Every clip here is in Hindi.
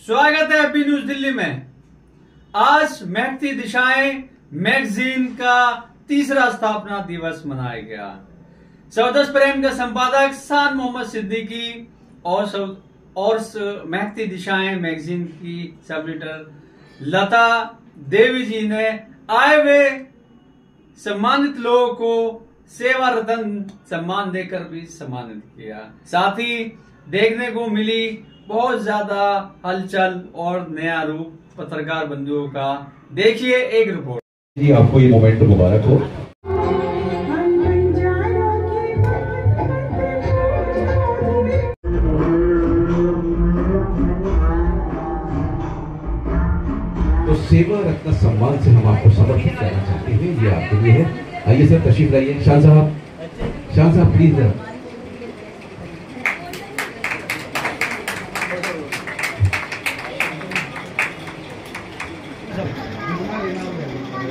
स्वागत है हैप्पी न्यूज दिल्ली में। आज महकती दिशाएं मैगजीन का तीसरा स्थापना दिवस मनाया गया। जबरदस्त प्रेम के संपादक शान मोहम्मद सिद्दीकी और महकती दिशाएं मैगजीन की सब एडिटर लता देवी जी ने आए हुए सम्मानित लोगों को सेवा रत्न सम्मान देकर भी सम्मानित किया। साथ ही देखने को मिली बहुत ज्यादा हलचल और नया रूप पत्रकार बंधुओं का। देखिए एक रिपोर्ट। जी आपको ये मोमेंट मुबारक हो। तो सेवा रत्न सम्मान से हम आपको समर्पित करना चाहते हैं, ये आपके लिए है। आइए सर तशरीफ लाइए। शान साहब प्लीज।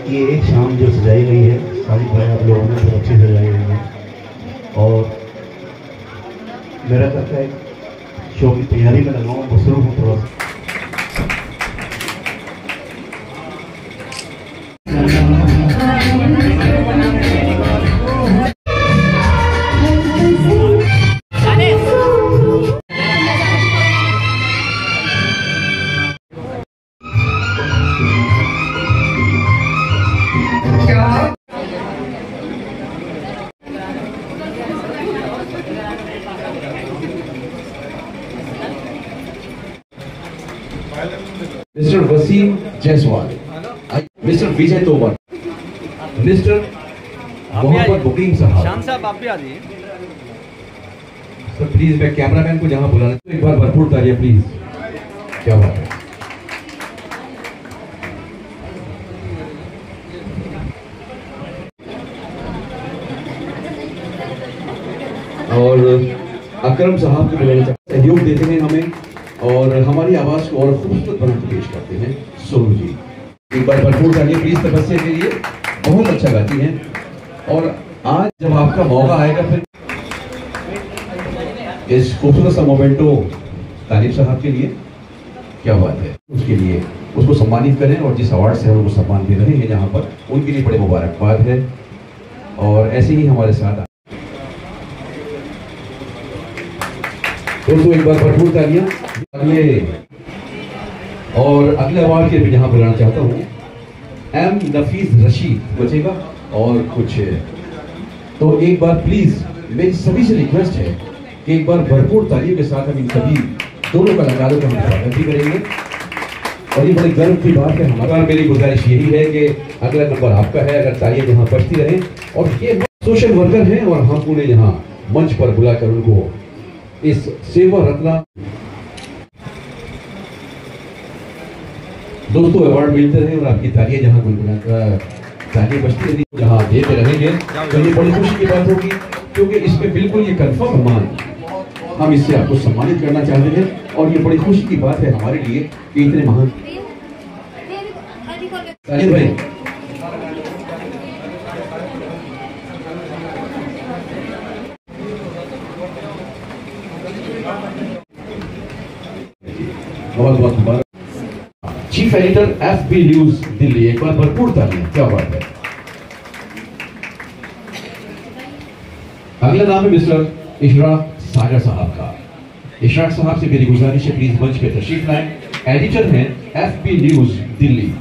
ये एक शाम जो सजाई गई है, सारी भाई आप लोगों ने बहुत अच्छी सजाई गई है और मेरा करता है शो की तैयारी में लगा हूँ, मसरूफ हूँ थोड़ा सा। मिस्टर वसीम जायसवाल, मिस्टर विजय तोमर, मिस्टर मोहम्मद बुकीम साहब। शान साहब आप भी आ जाइए सर प्लीज। मैं कैमरामैन को जहां बुलाना तो एक बार भरपूर तालियां प्लीज। क्या बात है। और अकरम साहब को सहयोग देते हैं हमें और हमारी आवाज को और खूबसूरत बना के पेश करते हैं सोनू जी। एक बार भरपूर तालियां प्लीज तपस्या के लिए। बहुत अच्छा गाती हैं और आज जब आपका मौका आएगा फिर इस खूबसूरत सा मोमेंटो तालिब साहब के लिए, क्या बात है, उसके लिए उसको सम्मानित करें और जिस अवार्ड से हम उनको सम्मान दे रहे हैं यहाँ पर, उनके लिए बड़े मुबारकबाद है। और ऐसे ही हमारे साथ दोस्तों एक बार भरपूर तालियां। अगले अवार्ड के लिए यहाँ बुलाना चाहता हूँ एम नफीस रशीद बचेगा और कुछ। तो एक बार प्लीज मेरी सभी से रिक्वेस्ट है कि एक बार भरपूर तालियों के साथ हम इन सभी दोनों कलाकारों का हम स्वागत भी करेंगे। और ये बड़े गर्व की बात है हमारा। मेरी गुजारिश यही है कि अगला नंबर आपका है, अगर तालियां यहाँ बजती रहे। और ये सोशल वर्कर हैं और हम उन्हें यहाँ मंच पर बुलाकर उनको इस सेवा रत्न दोस्तों अवार्ड मिलते रहे और आपकी तालियां जहां गुनगुनाकर तालियां बजती रही, जहां देते रहेंगे तो ये बड़ी खुशी की बात होगी, क्योंकि इसमें बिल्कुल ये कंफर्म मान हम इससे आपको सम्मानित करना चाहते हैं। और ये बड़ी खुशी की बात है हमारे लिए कि इतने महान भाई बहुत बहुत मुबारक। Chief editor FB news Delhi, एक बार भरपूर तालियां। क्या बात है। अगला नाम है मिस्टर इशराक सागर साहब का। इशराक साहब से मेरी गुजारिश है प्लीज मंच पे तशरीफ लाएं। एडिटर हैं FB न्यूज दिल्ली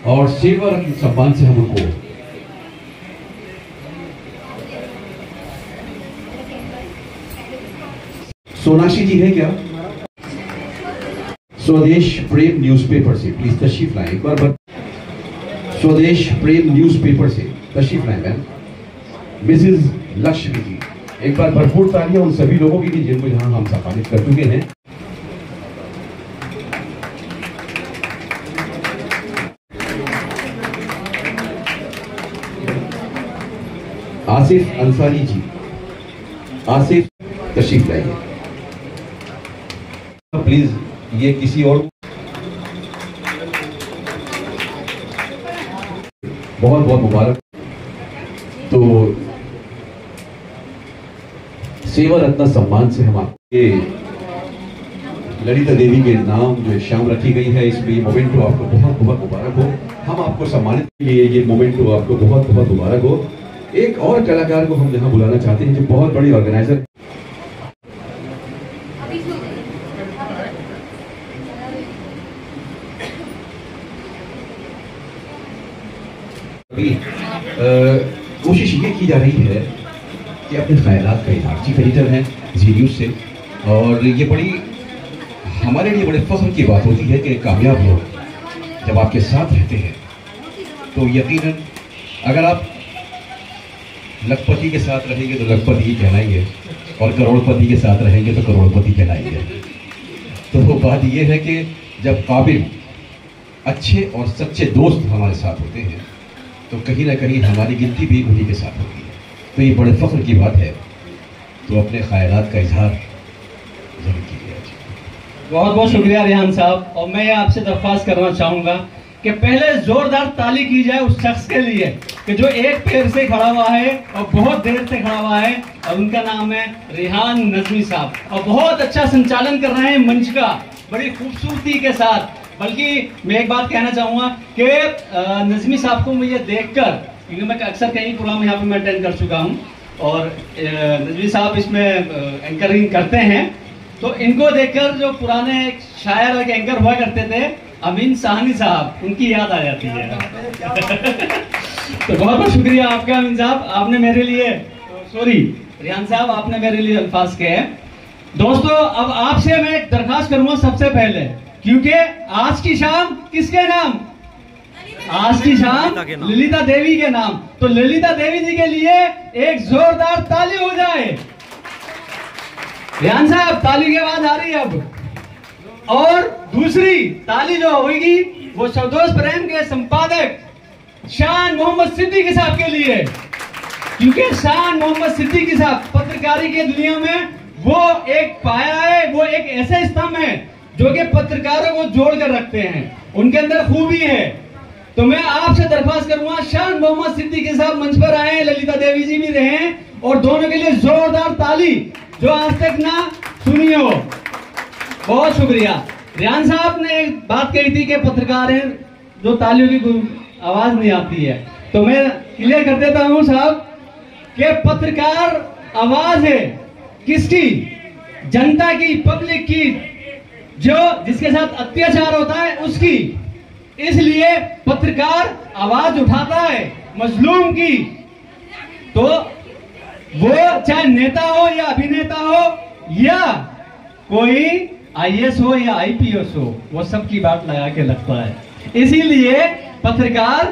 और सेवा रत्न सम्मान से हम उनको सोनाक्षी जी है क्या, स्वदेश प्रेम न्यूज़पेपर से प्लीज तशरीफ लाएं। एक बार स्वदेश प्रेम न्यूज़पेपर से तशरीफ लाएं मैम। मिसेज लक्ष्मी जी, एक बार भरपूर तालियां उन सभी लोगों की भी जिनको यहां हम सम्मानित कर चुके हैं। आसिफ अंसारी जी, आसिफ तशरीफ लाइए प्लीज। ये किसी और बहुत बहुत मुबारक। तो सेवा रत्न सम्मान से हम आपके ललिता देवी के नाम जो शाम रखी गई है, इसमें ये मोमेंटो आपको बहुत बहुत मुबारक हो। हम आपको सम्मानित के लिए ये मोमेंटो आपको बहुत बहुत मुबारक हो। एक और कलाकार को हम यहाँ बुलाना चाहते हैं जो बहुत बड़ी ऑर्गेनाइजर कोशिश ये की जा रही है कि अपने ख्यालात का इजहार, चीफ एडिटर हैं जी न्यूज़ से, और ये बड़ी हमारे लिए बड़े फख्र की बात होती है कि कामयाब लोग जब आपके साथ रहते हैं तो यकीनन अगर आप लखपति के साथ रहेंगे तो लखपति ही कहलाएंगे और करोड़पति के साथ रहेंगे तो करोड़पति कहलाएंगे। तो वो बात ये है कि जब काबिल अच्छे और सच्चे दोस्त हमारे साथ होते हैं तो कहीं ना कहीं हमारी गिनती भी उन्हीं के साथ होती है। तो ये बड़े फख्र की बात है। तो अपने ख्यालात का इजहार जरूर कीजिए। बहुत बहुत शुक्रिया रेहान साहब। और मैं आपसे दरख्वास्त करना चाहूँगा कि पहले जोरदार ताली की जाए उस शख्स के लिए कि जो एक पैर से खड़ा हुआ है और बहुत देर से खड़ा हुआ है, और उनका नाम है रेहान नजमी साहब, और बहुत अच्छा संचालन कर रहे हैं मंच का बड़ी खूबसूरती के साथ। बल्कि मैं एक बात कहना चाहूँगा कि नजमी साहब को मुझे देखकर, क्योंकि मैं अक्सर कई प्रोग्राम यहाँ पे मैं अटेंड कर चुका हूँ और नजमी साहब इसमें एंकरिंग करते हैं, तो इनको देखकर जो पुराने एक शायर एक एंकर हुआ करते थे अमीन साहनी साहब, उनकी याद आ जाती है। तो बहुत बहुत शुक्रिया आपका अमीन साहब, आपने मेरे लिए, सॉरी रेहान साहब, आपने मेरे लिए अल्फाज कहे। दोस्तों अब आपसे मैं एक दरखास्त करूंगा सबसे पहले, क्योंकि आज की शाम किसके नाम, आज की शाम ललिता देवी के नाम, तो ललिता देवी जी के लिए एक जोरदार ताली हो जाए। रेहान साहब ताली की आवाज आ रही है अब। और दूसरी ताली जो होगी वो सौदोस प्रेम के संपादक शान मोहम्मद सिद्दीकी साहब के लिए, क्योंकि शान मोहम्मद सिद्दीकी साहब पत्रकारी की दुनिया में वो एक पाया है, वो एक ऐसे स्तंभ है जो कि पत्रकारों को जोड़ कर रखते हैं, उनके अंदर खूबी है। तो मैं आपसे दरख्वास्त करूंगा शान मोहम्मद सिद्दीकी साहब मंच पर आए, ललिता देवी जी भी रहे, और दोनों के लिए जोरदार ताली जो आज तक ना सुनी हो। बहुत शुक्रिया। रेहान साहब ने एक बात कही थी कि पत्रकार हैं जो तालियों की आवाज नहीं आती है, तो मैं क्लियर कर देता हूं साहब कि पत्रकार आवाज है किसकी, जनता की, पब्लिक की, जो जिसके साथ अत्याचार होता है उसकी। इसलिए पत्रकार आवाज उठाता है मजलूम की, तो वो चाहे नेता हो या अभिनेता हो या कोई आईएएस हो या आईपीएस हो, वो सबकी बात लगा के लगता है। इसीलिए पत्रकार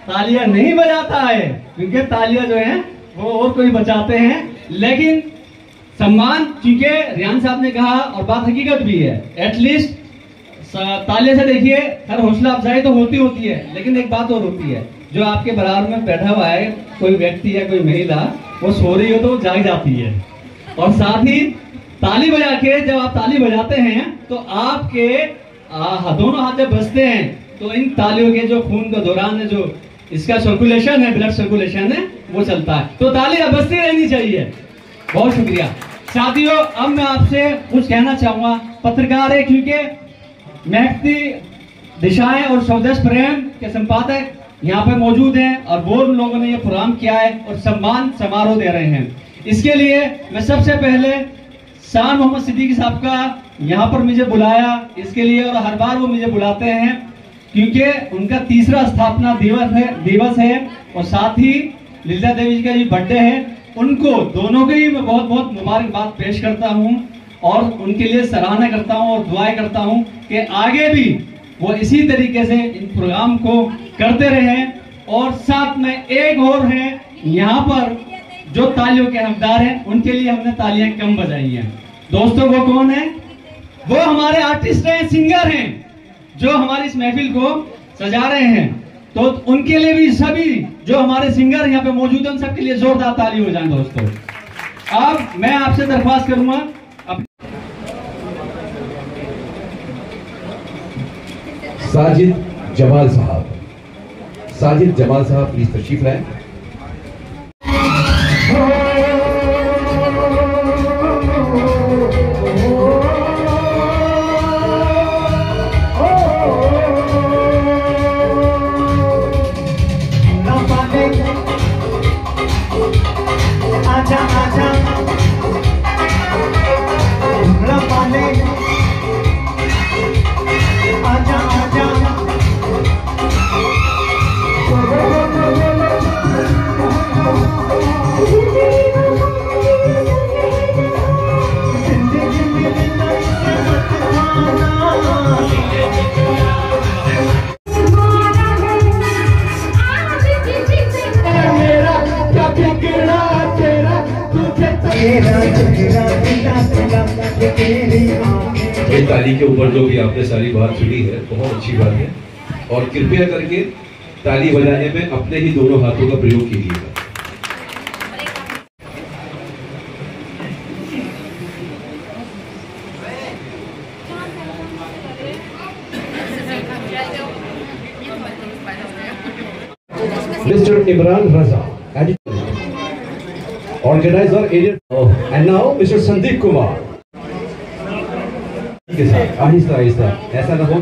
तालियां नहीं बजाता है, क्योंकि तालियां जो है वो और कोई बजाते हैं, लेकिन सम्मान, क्योंकि रेहान साहब ने कहा और बात हकीकत भी है, एटलीस्ट तालियां से देखिए हर हौसला अफजाई तो होती है, लेकिन एक बात और होती है, जो आपके बराबर में बैठा हुआ है कोई व्यक्ति या कोई महिला, वो सो रही हो तो जाग जाती है। और साथ ही ताली बजा के, जब आप ताली बजाते हैं तो आपके दोनों हाथ जब बजते हैं तो इन तालियों के जो खून का दौरान है, जो इसका सर्कुलेशन है, ब्लड सर्कुलेशन है, वो चलता है। तो ताली अब बजती रहनी चाहिए। बहुत शुक्रिया साथियों। अब मैं आपसे कुछ कहना चाहूंगा, पत्रकार है, क्योंकि महकती दिशाएं और स्वदेश प्रेम के संपादक यहाँ पे मौजूद हैं और वो लोगों ने ये प्रोग्राम किया है और सम्मान समारोह दे रहे हैं। इसके लिए मैं सबसे पहले शान मोहम्मद सिद्दीकी साहब का यहाँ पर मुझे बुलाया इसके लिए, और हर बार वो मुझे बुलाते हैं क्योंकि उनका 3रा स्थापना दिवस है और साथ ही ललिता देवी जी का भी बर्थडे है। उनको दोनों के ही मैं बहुत बहुत मुबारकबाद पेश करता हूँ और उनके लिए सराहना करता हूँ और दुआएं करता हूँ कि आगे भी वो इसी तरीके से इन प्रोग्राम को करते रहें। और साथ में एक और है यहाँ पर जो तालियों के हकदार हैं, उनके लिए हमने तालियां कम बजाई हैं। दोस्तों वो कौन है? वो हमारे आर्टिस्ट हैं, सिंगर हैं, जो हमारी इस महफिल को सजा रहे हैं। तो उनके लिए भी सभी जो हमारे सिंगर यहाँ पे मौजूद हैं, उन सबके लिए जोरदार ताली हो जाए दोस्तों। अब मैं आपसे दरख्वास्त करूंगा, साजिद जमाल साहब, साजिद जमाल साहब प्लीज तशरीफ लाएं। ये ताली के ऊपर जो भी आपने सारी बात सुनी है बहुत अच्छी बात है, और कृपया करके ताली बजाने में अपने ही दोनों हाथों का प्रयोग कीजिएगा। Mister Imran Raza, organiser area, and now mister Sandeep Kumar के साथ आहिस्ता आहिस्ता, ऐसा ना हो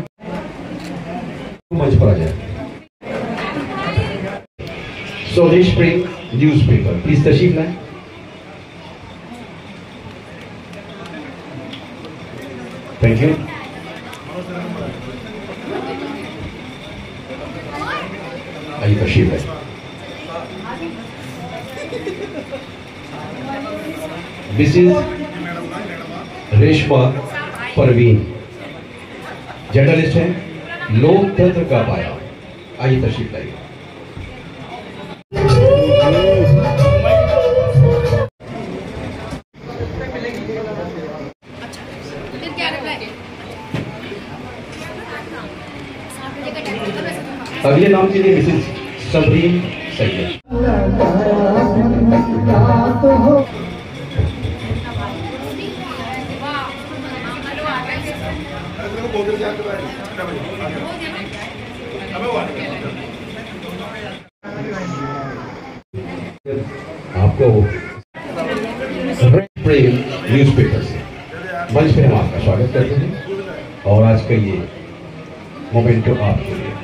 मंच पर आ जाए। स्वदेश प्रेम न्यूज़पेपर प्लीज तशरीफ लाएं। Thank you. आइए तशरीफ लाएं। मिसेस रेशमा परवीन, जर्नलिस्ट है, लोकतंत्र का पाया। आइए तशरीफ लाइए। अगले नाम के लिए मिसेस सबरीन सैयद। आपको प्रेम न्यूज़पेपर से मंच पे हम आपका स्वागत करते हैं, और आज का ये मोमेंटो आपके लिए।